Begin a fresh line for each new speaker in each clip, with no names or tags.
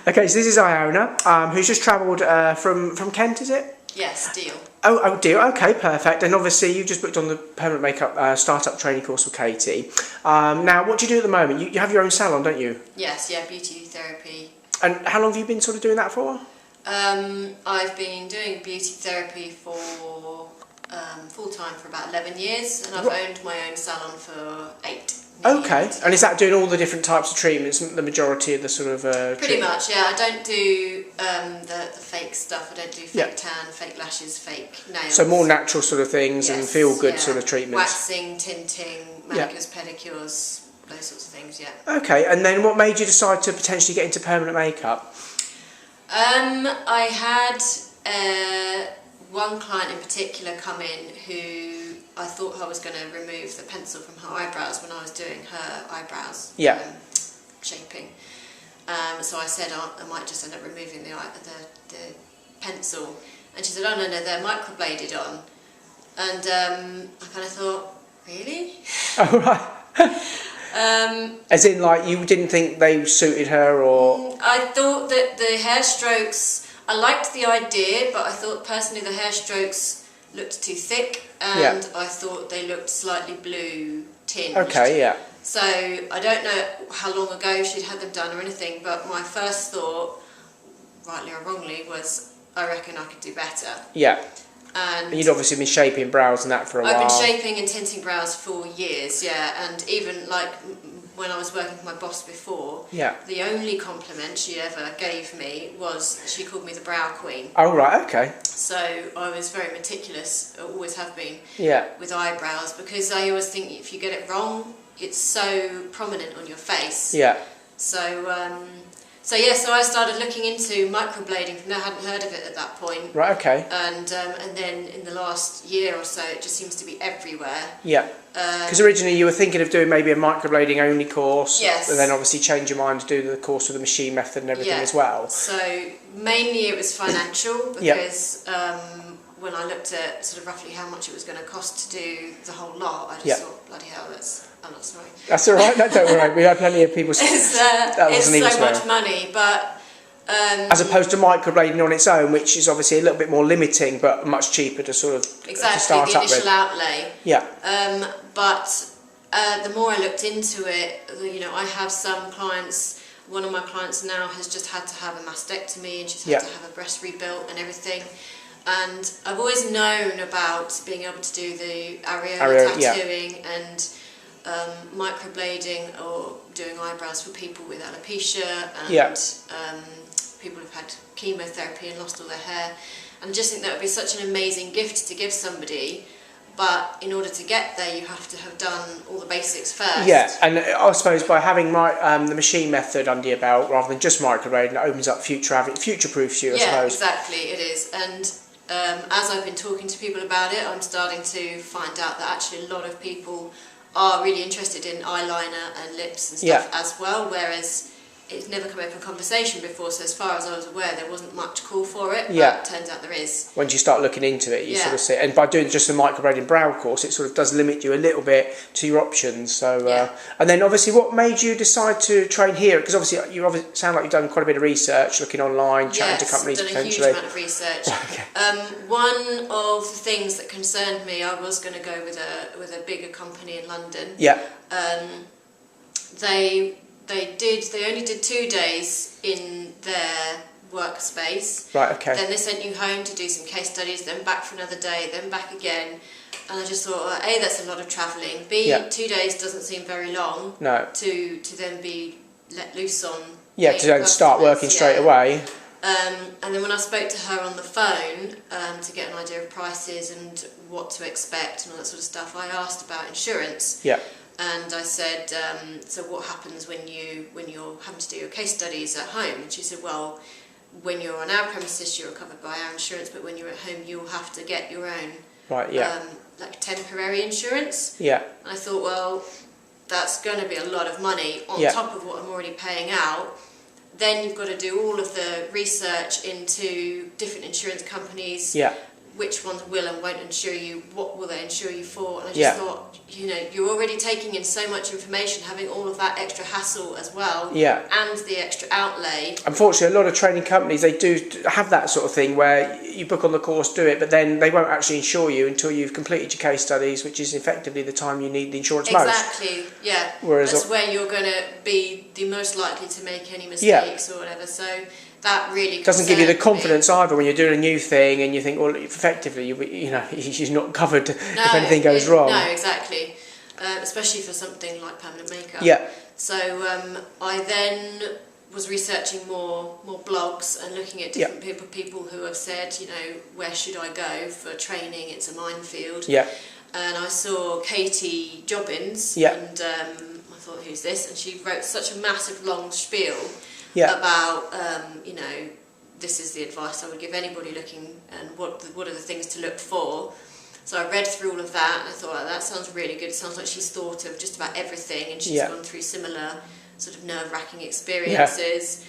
Okay, so this is Iona, who's just travelled from Kent, is it?
Yes, Deal.
Oh, Deal. Okay, perfect. And obviously, you just booked on the permanent makeup startup training course with Katy. Now, what do you do at the moment? You have your own salon, don't you?
Yes, yeah, beauty therapy.
And how long have you been sort of doing that for?
I've been doing beauty therapy for full time for about 11 years, and I've owned my own salon for 8.
Okay, and is that doing all the different types of treatments, the majority of the sort of
Pretty much, yeah. I don't do the fake stuff. I don't do fake tan, fake lashes, fake nails.
So more natural sort of things and feel-good sort of treatments.
Waxing, tinting, manicures, pedicures, those sorts of things, yeah.
Okay, and then what made you decide to potentially get into permanent makeup?
I had one client in particular come in who I thought I was going to remove the pencil from her eyebrows when I was doing her eyebrows shaping. So I said I might just end up removing the pencil, and she said, "Oh no, they're microbladed on," and I kind of thought, really?
Oh right. As in, like, you didn't think they suited her, or?
I thought that the hair strokes, I liked the idea, but I thought personally the hair strokes looked too thick, and I thought they looked slightly blue tinged.
Okay, yeah.
So I don't know how long ago she'd had them done or anything, but my first thought, rightly or wrongly, was I reckon I could do better.
Yeah.
And
you'd obviously been shaping brows and that for a while.
I've been shaping and tinting brows for years, yeah, and even like when I was working for my boss before, the only compliment she ever gave me was she called me the brow queen.
Oh right, okay.
So I was very meticulous, always have been, with eyebrows, because I always think if you get it wrong, it's so prominent on your face. Yeah. So I started looking into microblading. I hadn't heard of it at that point.
Right, okay.
And then in the last year or so, it just seems to be everywhere.
Yeah. Because originally you were thinking of doing maybe a microblading only course.
Yes.
And then obviously change your mind to do the course with the machine method and everything as well.
So mainly it was financial, because when I looked at sort of roughly how much it was going to cost to do the whole lot, I just thought, bloody hell, I'm not sorry.
That's all right. No, don't worry. We had plenty of people.
It's so much money, but
as opposed to microblading on its own, which is obviously a little bit more limiting, but much cheaper to sort of to start
the
up
initial
with.
outlay.
Yeah.
But the more I looked into it, I have some clients. One of my clients now has just had to have a mastectomy, and she's had to have a breast rebuilt and everything. And I've always known about being able to do the areola tattooing and microblading or doing eyebrows for people with alopecia and people who've had chemotherapy and lost all their hair. And I just think that would be such an amazing gift to give somebody. But in order to get there, you have to have done all the basics first. Yeah, and
I suppose by having the machine method under your belt rather than just microblading, it opens up future-proofs you, I suppose.
Yeah, exactly, it is. And as I've been talking to people about it, I'm starting to find out that actually a lot of people are really interested in eyeliner and lips and stuff as well, whereas it's never come up in conversation before, so as far as I was aware there wasn't much call for it, but it turns out there is.
Once you start looking into it, you sort of see it. And by doing just the microblading brow course, it sort of does limit you a little bit to your options. So, and then obviously what made you decide to train here? Because obviously you sound like you've done quite a bit of research, looking online, chatting to companies potentially.
Yes, done a huge amount of research. One of the things that concerned me, I was going to go with a bigger company in London. Yeah. They only did 2 days in their workspace. Right, okay. Then they sent you home to do some case studies, then back for another day, then back again. And I just thought, well, A, that's a lot of travelling. B, 2 days doesn't seem very long. No. To then be let loose on. Yeah, to then start working straight away. And then when I spoke to her on the phone to get an idea of prices and what to expect and all that sort of stuff, I asked about insurance. Yeah. And I said, so what happens when you're having to do your case studies at home? And she said, well, when you're on our premises, you're covered by our insurance, but when you're at home, you'll have to get your own, like temporary insurance. Yeah. And I thought, well, that's going to be a lot of money on top of what I'm already paying out. Then you've got to do all of the research into different insurance companies. Yeah. which ones will and won't insure you, what will they insure you for, and I just thought, you know, you're already taking in so much information, having all of that extra hassle as well, and the extra outlay.
Unfortunately, a lot of training companies, they do have that sort of thing where you book on the course, do it, but then they won't actually insure you until you've completed your case studies, which is effectively the time you need the insurance most.
Exactly, yeah.
Whereas
that's where you're going to be the most likely to make any mistakes or whatever, so that really
doesn't give you the confidence either when you're doing a new thing and you think, well, effectively, you know, you're not covered if anything goes wrong.
No, exactly. Especially for something like permanent makeup.
Yeah.
So I then was researching more blogs and looking at different people who have said, you know, where should I go for training? It's a minefield.
Yeah.
And I saw Katy Jobbins, and I thought, who's this? And she wrote such a massive long spiel about, you know, this is the advice I would give anybody looking, and what are the things to look for. So I read through all of that and I thought, that sounds really good. It sounds like she's thought of just about everything, and she's gone through similar sort of nerve-wracking experiences.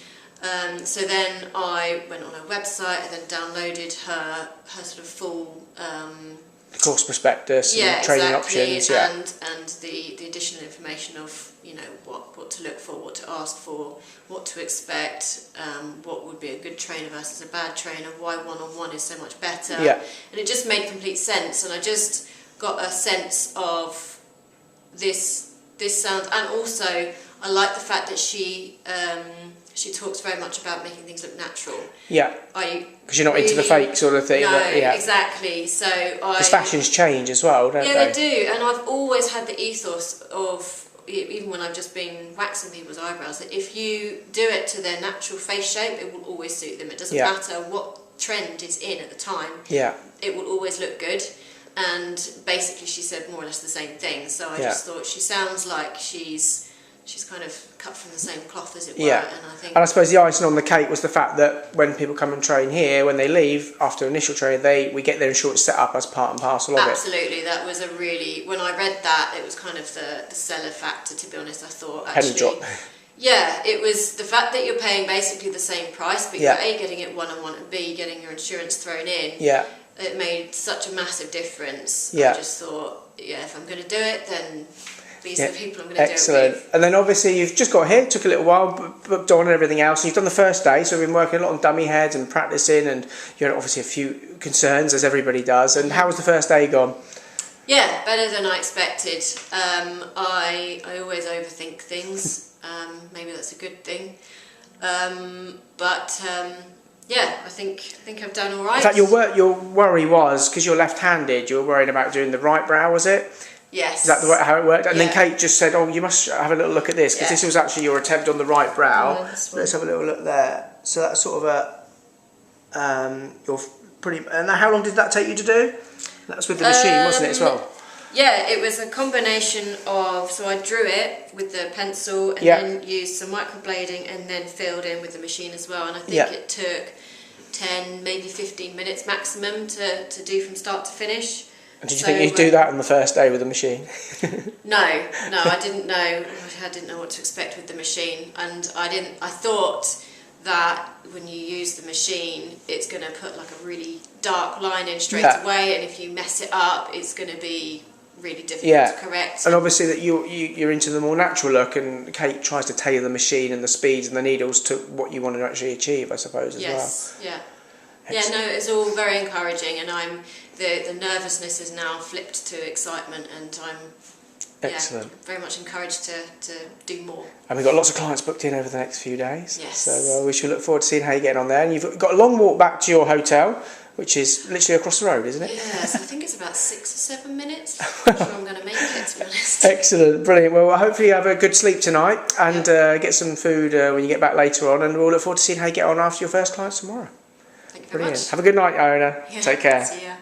So then I went on her website and then downloaded her sort of full
course prospectus and training options,
and the additional information of, you know, what to look for, what to ask for, what to expect, what would be a good trainer versus a bad trainer, why one-on-one is so much better, and it just made complete sense, and I just got a sense of this sound, and also I like the fact that she talks very much about making things look natural. Yeah. Because
you're not really into the fake sort of thing.
No, exactly. So
because fashions change as well, don't they?
Yeah, they do. And I've always had the ethos of, even when I've just been waxing people's eyebrows, that if you do it to their natural face shape, it will always suit them. It doesn't matter what trend is in at the time. Yeah. It will always look good. And basically she said more or less the same thing. So I just thought she sounds like she's kind of cut from the same cloth, as it were. And
I suppose the icing on the cake was the fact that when people come and train here, when they leave after initial training, we get their insurance set up as part and parcel of it.
Absolutely, that was a really, when I read that, it was kind of the seller factor, to be honest. I thought, actually,
penny drop.
Yeah, it was the fact that you're paying basically the same price, but you're A, getting it one-on-one, and B, getting your insurance thrown in. Yeah. It made such a massive difference. I just thought, if I'm going to do it, then these are the people I'm going to do it with.
Excellent. And then obviously you've just got here, it took a little while, booked on and everything else. And you've done the first day, so we've been working a lot on dummy heads and practicing, and you had obviously a few concerns, as everybody does. And how was the first day gone?
Yeah, better than I expected. I always overthink things. Maybe that's a good thing. Yeah, I think I've done all right.
In fact, your worry was, because you're left-handed, you were worried about doing the right brow, was it?
Yes.
Is that how it worked? And then Kate just said, you must have a little look at this, because this was actually your attempt on the right brow. Let's have a little look there. So that's sort of you're pretty... And how long did that take you to do? That was with the machine, wasn't it, as well?
Yeah, it was a combination of... So I drew it with the pencil and then used some microblading and then filled in with the machine as well. And I think it took 10, maybe 15 minutes maximum to do from start to finish.
And did you think you'd do that on the first day with the machine?
No, I didn't know. I didn't know what to expect with the machine, and I thought that when you use the machine, it's going to put like a really dark line in straight away, and if you mess it up, it's going to be really difficult to correct.
And obviously that you're into the more natural look, and Kate tries to tailor the machine and the speeds and the needles to what you want to actually achieve, I suppose, as well.
Yes, yeah. Excellent. Yeah, no, it's all very encouraging, and the nervousness is now flipped to excitement, and I'm very much encouraged to do more.
And we've got lots of clients booked in over the next few days.
Yes.
So we shall look forward to seeing how you're getting on there. And you've got a long walk back to your hotel, which is literally across the road, isn't it?
Yes, I think it's about 6 or 7 minutes. I'm not sure I'm going to make it, to be honest.
Excellent, brilliant. Well, hopefully you have a good sleep tonight, and get some food when you get back later on, and we'll look forward to seeing how you get on after your first client tomorrow.
Thank you very much.
Have a good night, Iona.
Yeah,
take care.
See ya.